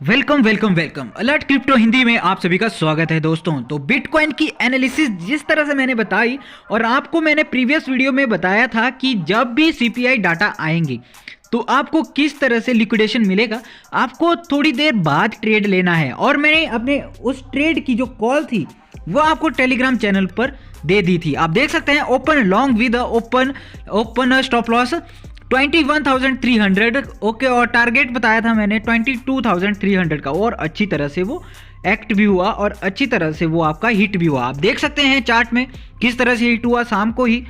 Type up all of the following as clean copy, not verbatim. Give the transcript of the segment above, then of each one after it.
Welcome welcome welcome alert crypto Hindi में आप सभी का स्वागत है दोस्तों। तो बिटकॉइन की एनालिसिस जिस तरह से मैंने बताई और आपको मैंने प्रीवियस वीडियो में बताया था कि जब भी सीपीआई डाटा आएंगी तो आपको किस तरह से लिक्विडेशन मिलेगा, आपको थोड़ी देर बाद ट्रेड लेना है। और मैंने अपने उस ट्रेड की जो कॉल थी वो आपको टेलीग्राम चैनल पर दे दी थी। आप देख सकते हैं open long with open stop loss 21,300 okay, और टारगेट बताया था मैंने 22,300 का, और अच्छी तरह से वो एक्ट भी हुआ और अच्छी तरह से वो आपका हिट भी हुआ। आप देख सकते हैं चार्ट में किस तरह से हिट हुआ। शाम को ही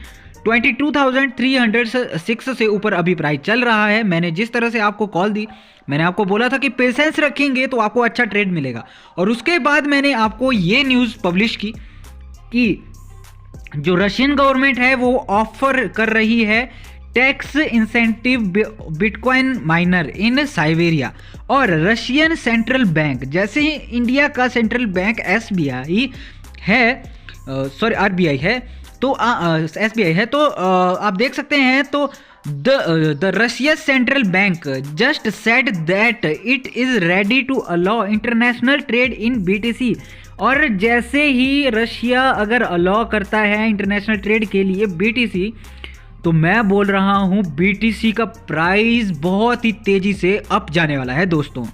22,306 से ऊपर अभी प्राइस चल रहा है। मैंने जिस तरह से आपको कॉल दी, मैंने आपको बोला था कि पेशेंस रखेंगे तो आपको अच्छा ट्रेड मिलेगा। और उसके बाद मैंने आपको ये न्यूज़ पब्लिश की कि जो रशियन गवर्नमेंट है वो ऑफर कर रही है tax incentive bitcoin minor in Siberia. और रशियन सेंट्रल बैंक, जैसे ही इंडिया का सेंट्रल बैंक एसबीआई है, सॉरी आरबीआई है, तो एसबीआई है, तो आप देख सकते हैं तो the Russian central bank just said that it is ready to allow international trade in BTC. और जैसे ही रशिया अगर अलाउ करता है इंटरनेशनल ट्रेड के लिए बीटीसी, तो मैं बोल रहा हूँ बीटीसी का प्राइस बहुत ही तेज़ी से अप जाने वाला है दोस्तों।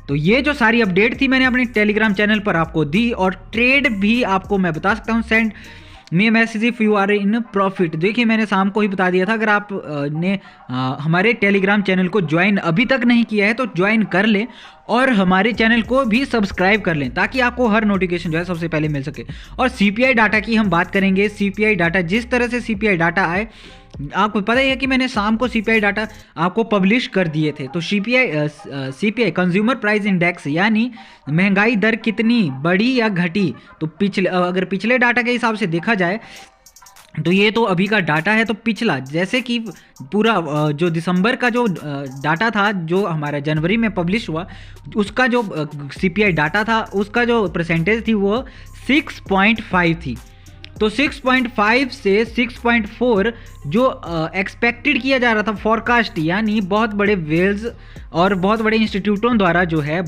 तो ये जो सारी अपडेट थी मैंने अपने टेलीग्राम चैनल पर आपको दी, और ट्रेड भी आपको मैं बता सकता हूँ। Send me message if you are in profit. देखिए मैंने शाम को ही बता दिया था, अगर आप ने हमारे टेलीग्राम चैनल को ज्वाइन अभी तक नहीं किया है तो ज्वाइन कर लें, और हमारे चैनल को भी सब्सक्राइब कर लें ताकि आपको हर नोटिफिकेशन जो है सबसे पहले मिल सके। और सीपीआई डाटा की हम बात करेंगे। सीपीआई डाटा, जिस तरह से सीपीआई डाटा आए, आपको पता ही है कि मैंने शाम को सीपीआई डाटा आपको पब्लिश कर दिए थे। तो सीपीआई कंज्यूमर प्राइस इंडेक्स, यानी महंगाई दर कितनी बढ़ी या घटी, तो अगर पिछले डाटा के हिसाब से देखा जाए तो ये तो अभी का डाटा है। तो पिछला, जैसे कि पूरा जो दिसंबर का जो डाटा था जो हमारा जनवरी में पब्लिश हुआ, उसका जो सीपीआई डाटा था उसका जो परसेंटेज थी वो 6.5 थी। तो 6.5 से 6.4 जो एक्सपेक्टेड किया जा रहा था, फॉरकास्ट, यानी बहुत बड़े वेल्स और बहुत बड़े इंस्टीट्यूटों द्वारा जो है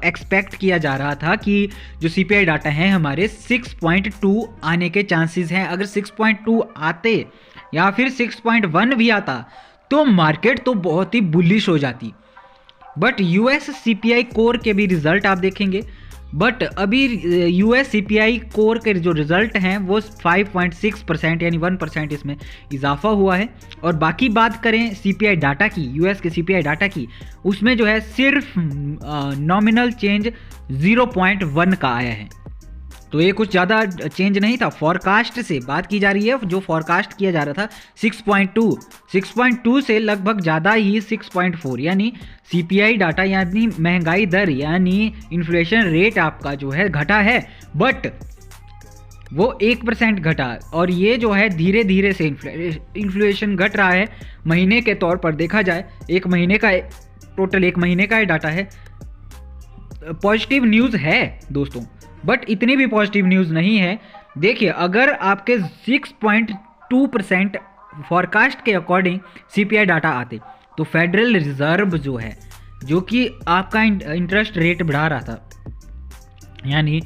एक्सपेक्ट किया जा रहा था कि जो सीपीआई डाटा हैं हमारे 6.2 आने के चांसेस हैं। अगर 6.2 आते या फिर 6.1 भी आता तो मार्केट तो बहुत ही बुलिश हो जाती। बट यूएस सीपीआई कोर के भी रिजल्ट आप देखेंगे, बट अभी यूएस सीपीआई कोर के जो रिजल्ट हैं वो 5.6% यानी 1% इसमें इजाफा हुआ है। और बाकी बात करें सीपीआई डाटा की, यूएस के सीपीआई डाटा की, उसमें जो है सिर्फ नॉमिनल चेंज 0.1 का आया है। तो ये कुछ ज़्यादा चेंज नहीं था। फॉरकास्ट से बात की जा रही है, जो फॉरकास्ट किया जा रहा था 6.2 से लगभग ज़्यादा ही 6.4, यानी सीपीआई डाटा यानी महंगाई दर यानी इन्फ्लेशन रेट आपका जो है घटा है, बट वो 1% घटा। और ये जो है धीरे धीरे से इन्फ्लेशन घट रहा है। महीने के तौर पर देखा जाए, एक महीने का डाटा है। पॉजिटिव न्यूज़ है दोस्तों, बट इतनी भी पॉजिटिव न्यूज़ नहीं है। देखिए, अगर आपके 6.2% फॉरकास्ट के अकॉर्डिंग सीपीआई डाटा आते तो फेडरल रिजर्व जो है, जो कि आपका इंटरेस्ट रेट बढ़ा रहा था, यानी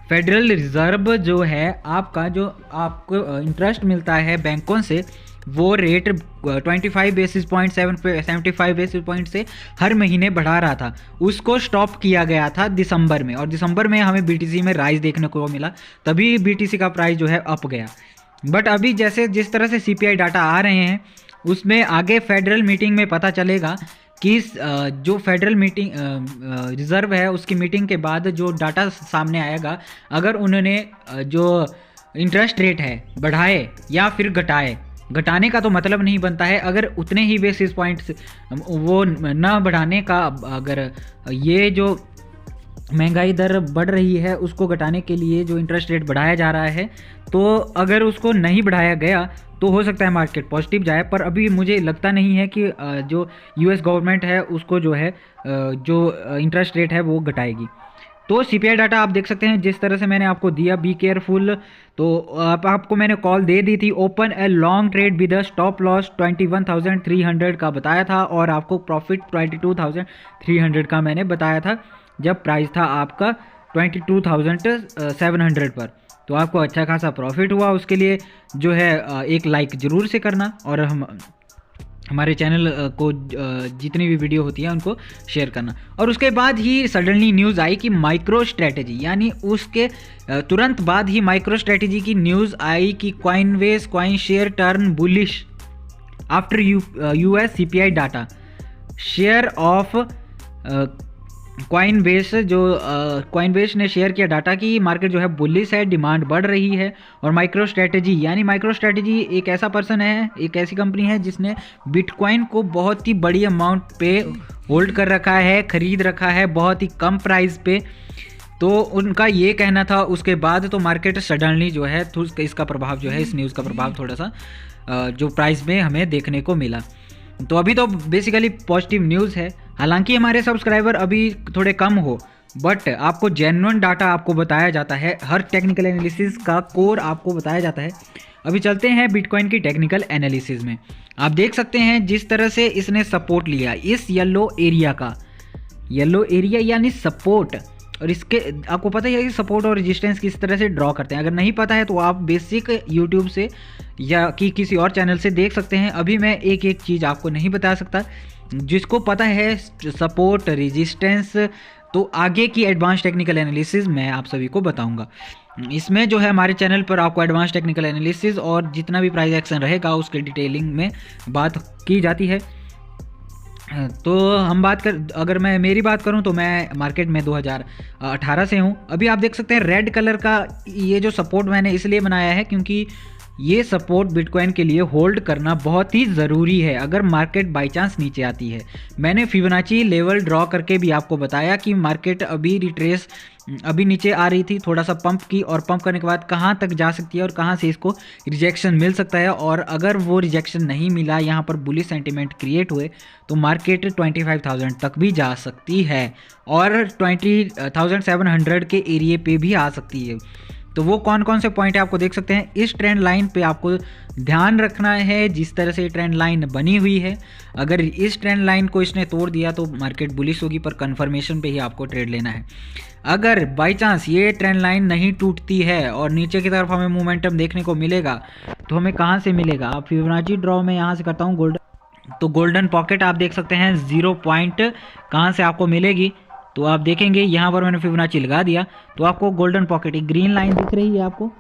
फेडरल रिजर्व जो है आपका, जो आपको इंटरेस्ट मिलता है बैंकों से, वो rate 25 basis point 75 basis point से हर महीने बढ़ा रहा था। उसको स्टॉप किया गया था दिसंबर में, और दिसंबर में हमें बीटीसी में राइज देखने को मिला, तभी बीटीसी का प्राइस जो है अप गया। बट अभी जिस तरह से सीपीआई डाटा आ रहे हैं उसमें आगे फेडरल मीटिंग में पता चलेगा कि जो फेडरल मीटिंग रिजर्व है उसकी मीटिंग के बाद जो डाटा सामने आएगा, अगर उन्होंने जो इंटरेस्ट रेट है बढ़ाए या फिर घटाने का तो मतलब नहीं बनता है। अगर उतने ही बेसिस पॉइंट्स वो न बढ़ाने का, अगर ये जो महंगाई दर बढ़ रही है उसको घटाने के लिए जो इंटरेस्ट रेट बढ़ाया जा रहा है, तो अगर उसको नहीं बढ़ाया गया तो हो सकता है मार्केट पॉजिटिव जाए। पर अभी मुझे लगता नहीं है कि जो यूएस गवर्नमेंट है उसको जो है जो इंटरेस्ट रेट है वो घटाएगी। तो सीपीआई डाटा आप देख सकते हैं जिस तरह से मैंने आपको दिया, बी केयरफुल। तो आपको मैंने कॉल दे दी थी, open a long trade with stop loss 21,300 का बताया था, और आपको प्रॉफिट 22,300 का मैंने बताया था। जब प्राइस था आपका 22,700 पर। तो आपको अच्छा खासा प्रॉफिट हुआ। उसके लिए जो है एक लाइक ज़रूर से करना, और हमारे चैनल को जितनी भी वीडियो होती है उनको शेयर करना। और उसके बाद ही सडनली न्यूज़ आई कि माइक्रो स्ट्रेटजी, यानी उसके तुरंत बाद ही माइक्रो स्ट्रेटजी की न्यूज़ आई कि Coinbase coin share turn bullish after US CPI data. Share of Coinbase Coinbase ने शेयर किया डाटा कि मार्केट जो है बुलिश है, डिमांड बढ़ रही है। और माइक्रो स्ट्रेटजी, यानी माइक्रो स्ट्रेटजी एक ऐसा पर्सन है, एक ऐसी कंपनी है जिसने बिटकॉइन को बहुत ही बड़ी अमाउंट पे होल्ड कर रखा है, खरीद रखा है बहुत ही कम प्राइस पे। तो उनका ये कहना था। उसके बाद तो मार्केट सडनली जो है तो इसका प्रभाव जो है, इस न्यूज़ का प्रभाव थोड़ा सा जो प्राइस में हमें देखने को मिला। तो अभी तो बेसिकली पॉजिटिव न्यूज़ है। हालांकि हमारे सब्सक्राइबर अभी थोड़े कम हो, बट आपको जेन्युइन डाटा आपको बताया जाता है, हर टेक्निकल एनालिसिस का कोर आपको बताया जाता है। अभी चलते हैं बिटकॉइन की टेक्निकल एनालिसिस में। आप देख सकते हैं जिस तरह से इसने सपोर्ट लिया इस येलो एरिया का, येलो एरिया यानी सपोर्ट। और इसके आपको पता ही है कि सपोर्ट और रेजिस्टेंस किस तरह से ड्रॉ करते हैं। अगर नहीं पता है तो आप बेसिक यूट्यूब से या कि किसी और चैनल से देख सकते हैं। अभी मैं एक एक चीज़ आपको नहीं बता सकता। जिसको पता है सपोर्ट, रेजिस्टेंस, तो आगे की एडवांस टेक्निकल एनालिसिस मैं आप सभी को बताऊंगा। इसमें जो है हमारे चैनल पर आपको एडवांस टेक्निकल एनालिसिस और जितना भी प्राइस एक्शन रहेगा उसके डिटेलिंग में बात की जाती है। तो हम अगर मैं मेरी बात करूं तो मैं मार्केट में 2018 से हूं। अभी आप देख सकते हैं रेड कलर का ये जो सपोर्ट मैंने इसलिए बनाया है क्योंकि ये सपोर्ट बिटकॉइन के लिए होल्ड करना बहुत ही ज़रूरी है अगर मार्केट बाई चांस नीचे आती है। मैंने फिबोनाची लेवल ड्रॉ करके भी आपको बताया कि मार्केट अभी नीचे आ रही थी, थोड़ा सा पंप की, और पंप करने के बाद कहाँ तक जा सकती है और कहाँ से इसको रिजेक्शन मिल सकता है। और अगर वो रिजेक्शन नहीं मिला, यहाँ पर बुलिश सेंटिमेंट क्रिएट हुए, तो मार्केट 25,000 तक भी जा सकती है और 20,700 के एरिए पे भी आ सकती है। तो वो कौन कौन से पॉइंट है आपको देख सकते हैं। इस ट्रेंड लाइन पे आपको ध्यान रखना है, जिस तरह से ट्रेंड लाइन बनी हुई है। अगर इस ट्रेंड लाइन को इसने तोड़ दिया तो मार्केट बुलिश होगी, पर कंफर्मेशन पे ही आपको ट्रेड लेना है। अगर बाय चांस ये ट्रेंड लाइन नहीं टूटती है और नीचे की तरफ हमें मोमेंटम देखने को मिलेगा, तो हमें कहाँ से मिलेगा। आप फिबोनाची ड्रॉ में यहाँ से करता हूँ गोल्डन पॉकेट आप देख सकते हैं 0 पॉइंट कहाँ से आपको मिलेगी। तो आप देखेंगे यहाँ पर मैंने फिबोनाची लगा दिया तो आपको गोल्डन पॉकेट एक ग्रीन लाइन दिख रही है आपको।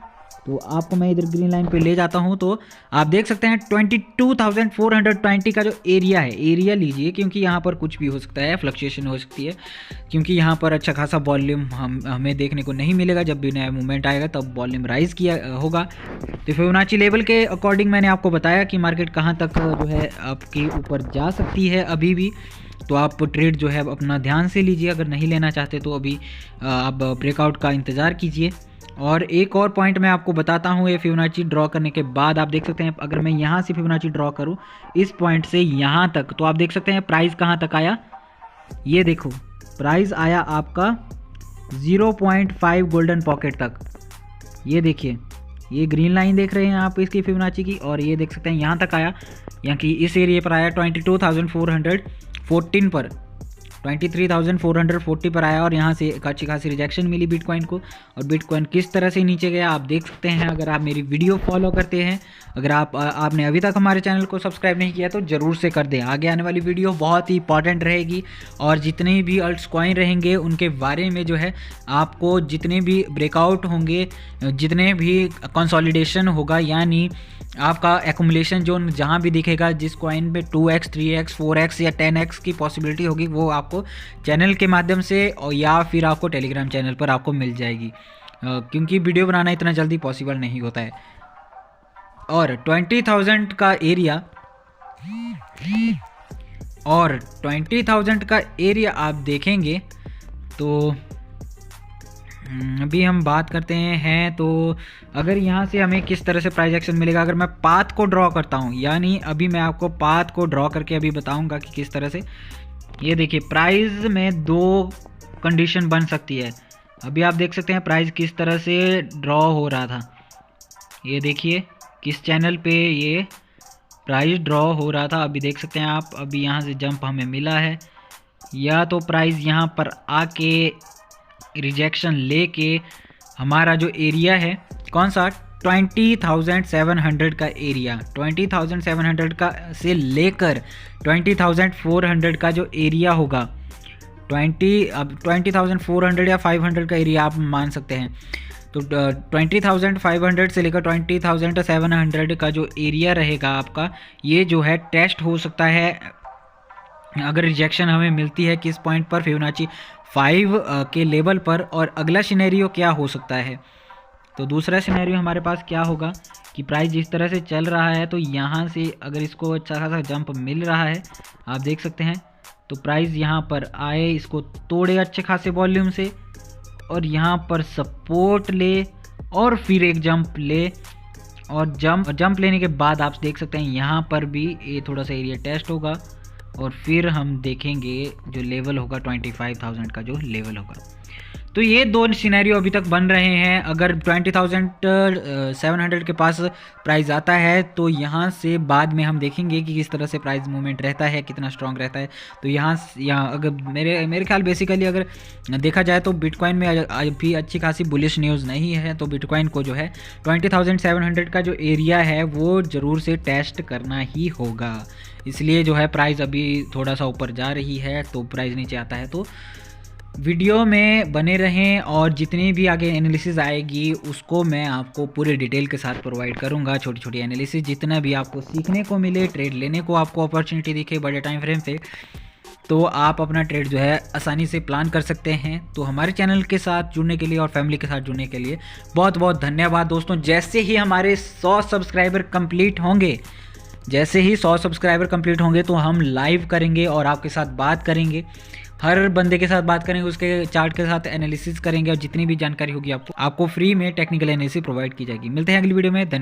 तो आपको मैं इधर ग्रीन लाइन पे ले जाता हूँ तो आप देख सकते हैं 22,420 का जो एरिया है, एरिया लीजिए क्योंकि यहाँ पर कुछ भी हो सकता है, फ्लक्चुएशन हो सकती है, क्योंकि यहाँ पर अच्छा खासा वॉल्यूम हमें देखने को नहीं मिलेगा। जब भी नया मूवमेंट आएगा तब वॉल्यूम राइज किया होगा। तो फिबोनाची लेवल के अकॉर्डिंग मैंने आपको बताया कि मार्केट कहाँ तक जो है आपके ऊपर जा सकती है अभी भी। तो आप ट्रेड जो है अपना ध्यान से लीजिए, अगर नहीं लेना चाहते तो अभी आप ब्रेकआउट का इंतज़ार कीजिए। और एक और पॉइंट मैं आपको बताता हूँ, ये फिबोनाची ड्रॉ करने के बाद आप देख सकते हैं, अगर मैं यहाँ से फिबोनाची ड्रॉ करूँ इस पॉइंट से यहाँ तक, तो आप देख सकते हैं प्राइस कहाँ तक आया। ये देखो प्राइस आया आपका 0.5 गोल्डन पॉकेट तक। ये देखिए, ये ग्रीन लाइन देख रहे हैं आप इसकी फिबोनाची की, और ये देख सकते हैं यहाँ तक आया, यहाँ की इस एरिया पर आया 22,414 पर, 23,440 पर आया और यहाँ से एक अच्छी खासी रिजेक्शन मिली बिटकॉइन को। और बिटकॉइन किस तरह से नीचे गया आप देख सकते हैं। अगर आप मेरी वीडियो फॉलो करते हैं, अगर आपने अभी तक हमारे चैनल को सब्सक्राइब नहीं किया तो ज़रूर से कर दें। आगे आने वाली वीडियो बहुत ही इंपॉर्टेंट रहेगी और जितने भी अल्ट्स कॉइन रहेंगे उनके बारे में जो है आपको, जितने भी ब्रेकआउट होंगे, जितने भी कंसोलिडेशन होगा, यानी आपका एक्यूमुलेशन जोन जहाँ भी दिखेगा, जिस कॉइन में 2x 3x 4x या 10x की पॉसिबिलिटी होगी, वो आपको चैनल के माध्यम से और या फिर आपको टेलीग्राम चैनल पर आपको मिल जाएगी, क्योंकि वीडियो बनाना इतना जल्दी पॉसिबल नहीं होता है। और 20,000 का एरिया आप देखेंगे तो अभी हम बात करते हैं। तो अगर यहाँ से हमें किस तरह से प्राइस एक्शन मिलेगा, अगर मैं पाथ को ड्रॉ करता हूँ, यानी अभी मैं आपको पाथ को ड्रॉ करके अभी बताऊँगा कि किस तरह से। ये देखिए प्राइस में 2 कंडीशन बन सकती है। अभी आप देख सकते हैं प्राइस किस तरह से ड्रॉ हो रहा था। ये देखिए किस चैनल पे ये प्राइस ड्रॉ हो रहा था, अभी देख सकते हैं आप। अभी यहाँ से जंप हमें मिला है या तो प्राइस यहाँ पर आके रिजेक्शन लेके हमारा जो एरिया है कौन सा 20,700 का एरिया, 20,700 का से लेकर 20,400 का जो एरिया होगा, अब 20,400 या 500 का एरिया आप मान सकते हैं। तो 20,500 से लेकर 20,700 का जो एरिया रहेगा आपका, ये जो है टेस्ट हो सकता है अगर रिजेक्शन हमें मिलती है किस पॉइंट पर, फिबोनाची 5 के लेवल पर। और अगला सिनेरियो क्या हो सकता है, तो दूसरा सिनेरियो हमारे पास क्या होगा कि प्राइस जिस तरह से चल रहा है, तो यहाँ से अगर इसको अच्छा खासा जंप मिल रहा है, आप देख सकते हैं, तो प्राइस यहाँ पर आए, इसको तोड़े अच्छे खासे वॉल्यूम से और यहाँ पर सपोर्ट ले और फिर एक जंप ले, और जंप लेने के बाद आप देख सकते हैं यहाँ पर भी ये थोड़ा सा एरिया टेस्ट होगा और फिर हम देखेंगे जो लेवल होगा 25,000 का जो लेवल होगा। तो ये दो सिनेरियो अभी तक बन रहे हैं। अगर 20,700 के पास प्राइस आता है तो यहाँ से बाद में हम देखेंगे कि किस तरह से प्राइस मूवमेंट रहता है, कितना स्ट्रांग रहता है। तो यहाँ अगर मेरे ख्याल बेसिकली अगर देखा जाए तो बिटकॉइन में अभी अच्छी खासी बुलिश न्यूज़ नहीं है, तो बिटकॉइन को जो है 20,700 का जो एरिया है वो ज़रूर से टेस्ट करना ही होगा। इसलिए जो है प्राइस अभी थोड़ा सा ऊपर जा रही है, तो प्राइस नीचे आता है तो वीडियो में बने रहें और जितनी भी आगे एनालिसिस आएगी उसको मैं आपको पूरे डिटेल के साथ प्रोवाइड करूंगा। छोटी छोटी एनालिसिस जितना भी आपको सीखने को मिले, ट्रेड लेने को आपको अपॉर्चुनिटी दिखे बड़े टाइम फ्रेम पे, तो आप अपना ट्रेड जो है आसानी से प्लान कर सकते हैं। तो हमारे चैनल के साथ जुड़ने के लिए और फैमिली के साथ जुड़ने के लिए बहुत बहुत धन्यवाद दोस्तों। जैसे ही हमारे 100 सब्सक्राइबर कंप्लीट होंगे तो हम लाइव करेंगे और आपके साथ बात करेंगे, हर बंदे के साथ बात करेंगे, उसके चार्ट के साथ एनालिसिस करेंगे और जितनी भी जानकारी होगी आपको फ्री में टेक्निकल एनालिसिस प्रोवाइड की जाएगी। मिलते हैं अगली वीडियो में, धन्यवाद।